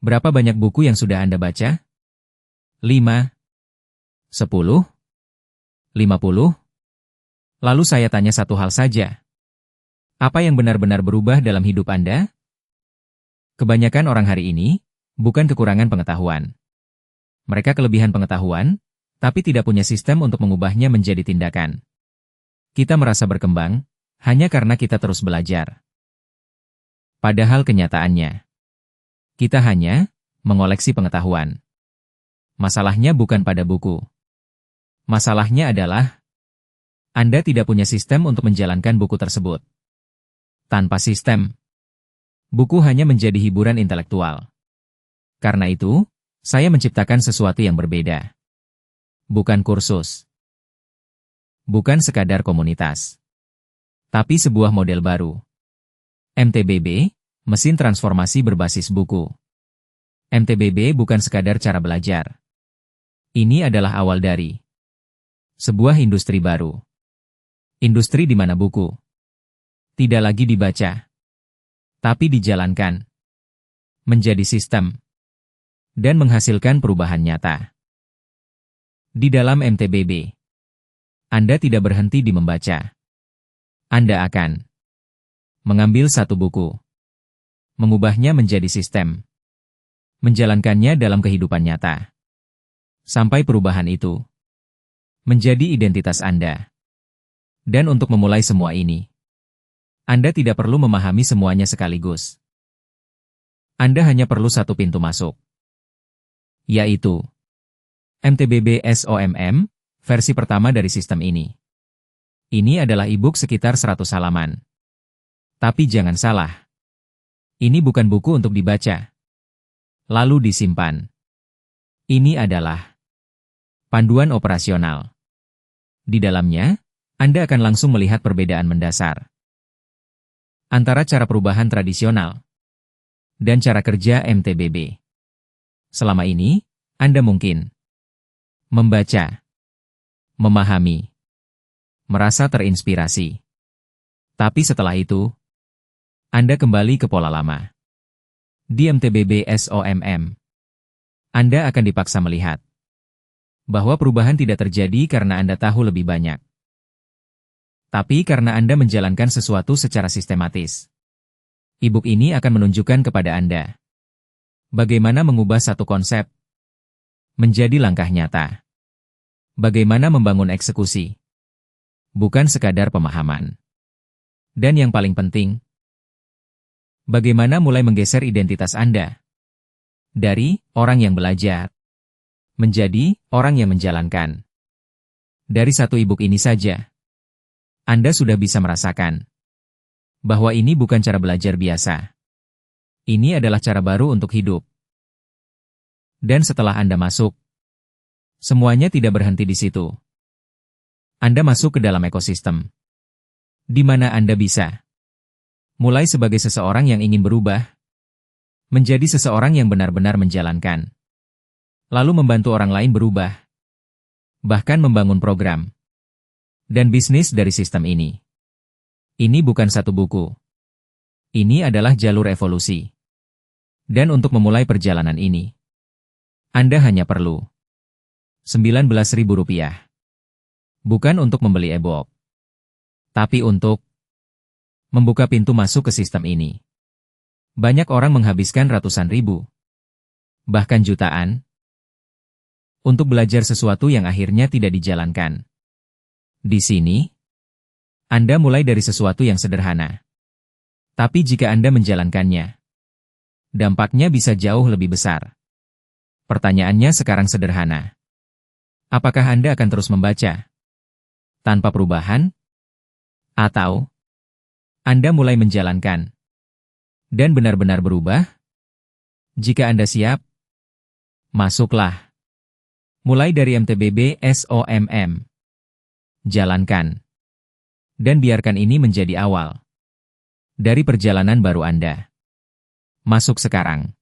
Berapa banyak buku yang sudah Anda baca? 5, 10, 50? Lalu saya tanya satu hal saja. Apa yang benar-benar berubah dalam hidup Anda? Kebanyakan orang hari ini bukan kekurangan pengetahuan. Mereka kelebihan pengetahuan, tapi tidak punya sistem untuk mengubahnya menjadi tindakan. Kita merasa berkembang hanya karena kita terus belajar. Padahal kenyataannya, kita hanya mengoleksi pengetahuan. Masalahnya bukan pada buku. Masalahnya adalah Anda tidak punya sistem untuk menjalankan buku tersebut. Tanpa sistem, buku hanya menjadi hiburan intelektual. Karena itu, saya menciptakan sesuatu yang berbeda. Bukan kursus. Bukan sekadar komunitas. Tapi sebuah model baru. MTBB, Mesin Transformasi Berbasis Buku. MTBB bukan sekadar cara belajar. Ini adalah awal dari sebuah industri baru. Industri di mana buku tidak lagi dibaca, tapi dijalankan menjadi sistem dan menghasilkan perubahan nyata. Di dalam MTBB, Anda tidak berhenti di membaca. Anda akan mengambil satu buku, mengubahnya menjadi sistem, menjalankannya dalam kehidupan nyata, sampai perubahan itu menjadi identitas Anda. Dan untuk memulai semua ini, Anda tidak perlu memahami semuanya sekaligus. Anda hanya perlu satu pintu masuk, yaitu MTBB SOMM, versi pertama dari sistem ini. Ini adalah e-book sekitar 100 halaman. Tapi jangan salah, ini bukan buku untuk dibaca, lalu disimpan. Ini adalah panduan operasional. Di dalamnya, Anda akan langsung melihat perbedaan mendasar antara cara perubahan tradisional dan cara kerja MTBB. Selama ini, Anda mungkin membaca, memahami, merasa terinspirasi. Tapi setelah itu, Anda kembali ke pola lama. Di MTBB SOMM, Anda akan dipaksa melihat bahwa perubahan tidak terjadi karena Anda tahu lebih banyak, tapi karena Anda menjalankan sesuatu secara sistematis. E-book ini akan menunjukkan kepada Anda bagaimana mengubah satu konsep menjadi langkah nyata. Bagaimana membangun eksekusi, bukan sekadar pemahaman. Dan yang paling penting, bagaimana mulai menggeser identitas Anda dari orang yang belajar menjadi orang yang menjalankan. Dari satu e-book ini saja, Anda sudah bisa merasakan bahwa ini bukan cara belajar biasa. Ini adalah cara baru untuk hidup. Dan setelah Anda masuk, semuanya tidak berhenti di situ. Anda masuk ke dalam ekosistem, di mana Anda bisa mulai sebagai seseorang yang ingin berubah, menjadi seseorang yang benar-benar menjalankan, lalu membantu orang lain berubah, bahkan membangun program dan bisnis dari sistem ini. Ini bukan satu buku. Ini adalah jalur evolusi. Dan untuk memulai perjalanan ini, Anda hanya perlu Rp19.000. Bukan untuk membeli e-book, tapi untuk membuka pintu masuk ke sistem ini. Banyak orang menghabiskan ratusan ribu, bahkan jutaan, untuk belajar sesuatu yang akhirnya tidak dijalankan. Di sini, Anda mulai dari sesuatu yang sederhana. Tapi jika Anda menjalankannya, dampaknya bisa jauh lebih besar. Pertanyaannya sekarang sederhana. Apakah Anda akan terus membaca tanpa perubahan? Atau Anda mulai menjalankan dan benar-benar berubah? Jika Anda siap, masuklah. Mulai dari MTBB SOMM. Jalankan. Dan biarkan ini menjadi awal dari perjalanan baru Anda. Masuk sekarang.